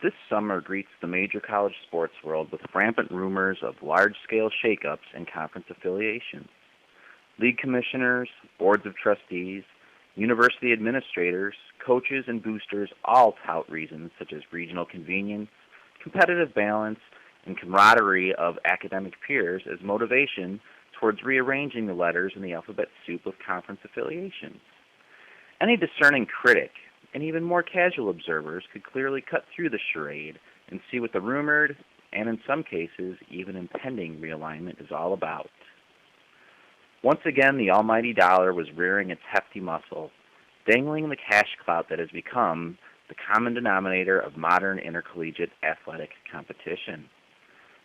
This summer greets the major college sports world with rampant rumors of large-scale shakeups in conference affiliations. League commissioners, boards of trustees, university administrators, coaches, and boosters all tout reasons such as regional convenience, competitive balance, and camaraderie of academic peers as motivation towards rearranging the letters in the alphabet soup of conference affiliations. Any discerning critic and even more casual observers could clearly cut through the charade and see what the rumored, and in some cases even impending, realignment is all about. Once again, the almighty dollar was rearing its hefty muscle, dangling the cash clout that has become the common denominator of modern intercollegiate athletic competition.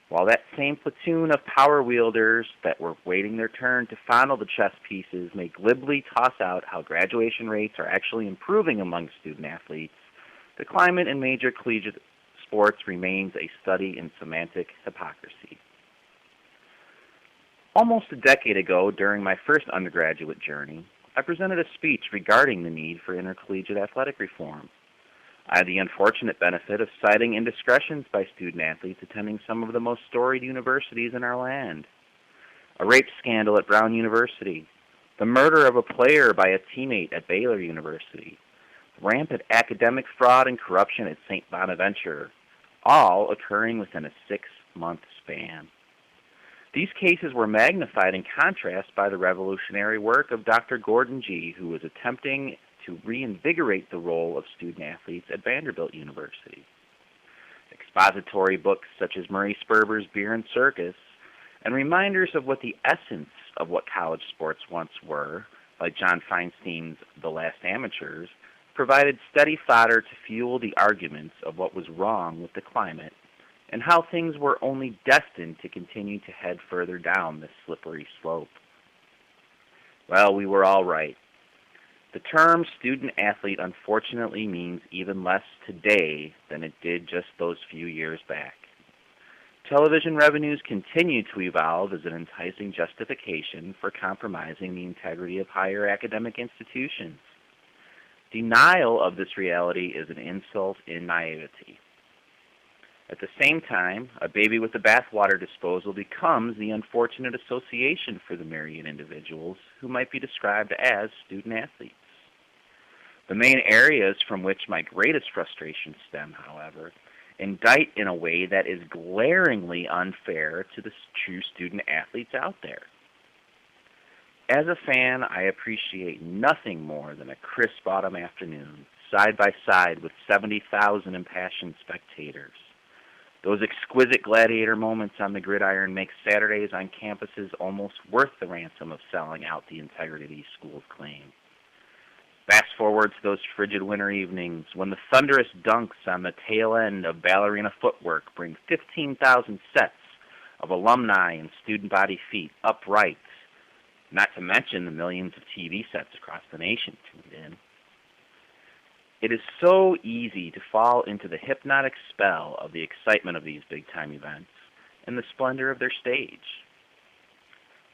While that same platoon of power wielders that were waiting their turn to fondle the chess pieces may glibly toss out how graduation rates are actually improving among student athletes, the climate in major collegiate sports remains a study in semantic hypocrisy. Almost a decade ago, during my first undergraduate journey, I presented a speech regarding the need for intercollegiate athletic reform. I had the unfortunate benefit of citing indiscretions by student athletes attending some of the most storied universities in our land. A rape scandal at Brown University, the murder of a player by a teammate at Baylor University, rampant academic fraud and corruption at St. Bonaventure, all occurring within a 6-month span. These cases were magnified in contrast by the revolutionary work of Dr. Gordon G., who was attempting to reinvigorate the role of student athletes at Vanderbilt University. Expository books such as Murray Sperber's Beer and Circus, and reminders of what the essence of what college sports once were, like John Feinstein's The Last Amateurs, provided steady fodder to fuel the arguments of what was wrong with the climate and how things were only destined to continue to head further down this slippery slope. Well, we were all right. The term student-athlete unfortunately means even less today than it did just those few years back. Television revenues continue to evolve as an enticing justification for compromising the integrity of higher academic institutions. Denial of this reality is an insult in naivety. At the same time, a baby with the bathwater disposal becomes the unfortunate association for the myriad individuals who might be described as student-athletes. The main areas from which my greatest frustrations stem, however, indict in a way that is glaringly unfair to the true student-athletes out there. As a fan, I appreciate nothing more than a crisp autumn afternoon, side by side with 70,000 impassioned spectators. Those exquisite gladiator moments on the gridiron make Saturdays on campuses almost worth the ransom of selling out the integrity these schools claim. Fast forward to those frigid winter evenings when the thunderous dunks on the tail end of ballerina footwork bring 15,000 sets of alumni and student body feet upright, not to mention the millions of TV sets across the nation tuned in. It is so easy to fall into the hypnotic spell of the excitement of these big-time events and the splendor of their stage.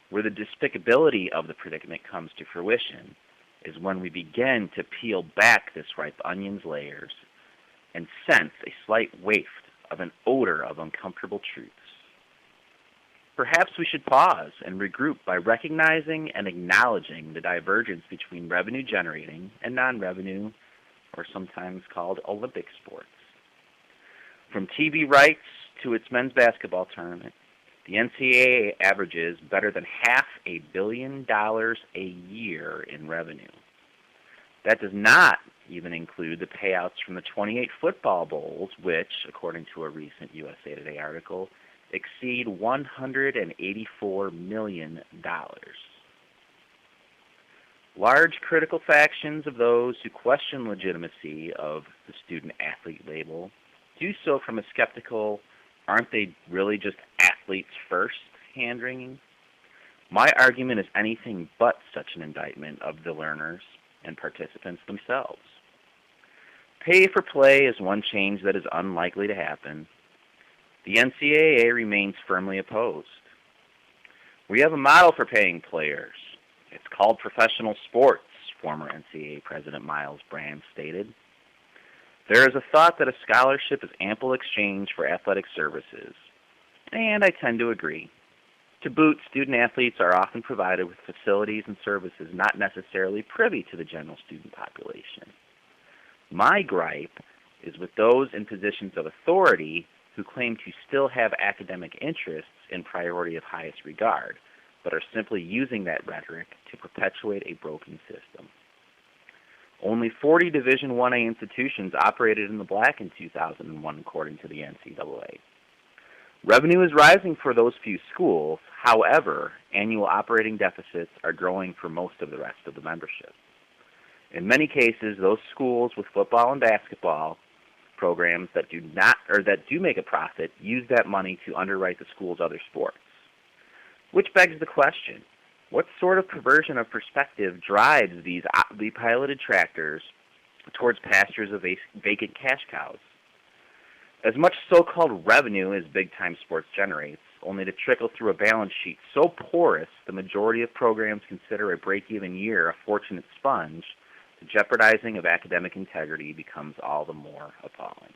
Where the despicability of the predicament comes to fruition is when we begin to peel back this ripe onion's layers and sense a slight waft of an odor of uncomfortable truths. Perhaps we should pause and regroup by recognizing and acknowledging the divergence between revenue-generating and non-revenue, or sometimes called Olympic sports. From TV rights to its men's basketball tournament, the NCAA averages better than $500 million a year in revenue. That does not even include the payouts from the 28 football bowls, which, according to a recent USA Today article, exceed $184 million. Large critical factions of those who question legitimacy of the student-athlete label do so from a skeptical, aren't they really just athletes first, hand-wringing? My argument is anything but such an indictment of the learners and participants themselves. Pay for play is one change that is unlikely to happen. The NCAA remains firmly opposed. We have a model for paying players. It's called professional sports, former NCAA President Miles Brand stated. There is a thought that a scholarship is ample exchange for athletic services, and I tend to agree. To boot, student athletes are often provided with facilities and services not necessarily privy to the general student population. My gripe is with those in positions of authority who claim to still have academic interests in priority of highest regard, but are simply using that rhetoric to perpetuate a broken system. Only 40 Division I-A institutions operated in the black in 2001, according to the NCAA. Revenue is rising for those few schools. However, annual operating deficits are growing for most of the rest of the membership. In many cases, those schools with football and basketball programs that do make a profit use that money to underwrite the school's other sports. Which begs the question, what sort of perversion of perspective drives these piloted tractors towards pastures of vacant cash cows? As much so-called revenue as big-time sports generates, only to trickle through a balance sheet so porous the majority of programs consider a break-even year a fortunate sponge, the jeopardizing of academic integrity becomes all the more appalling.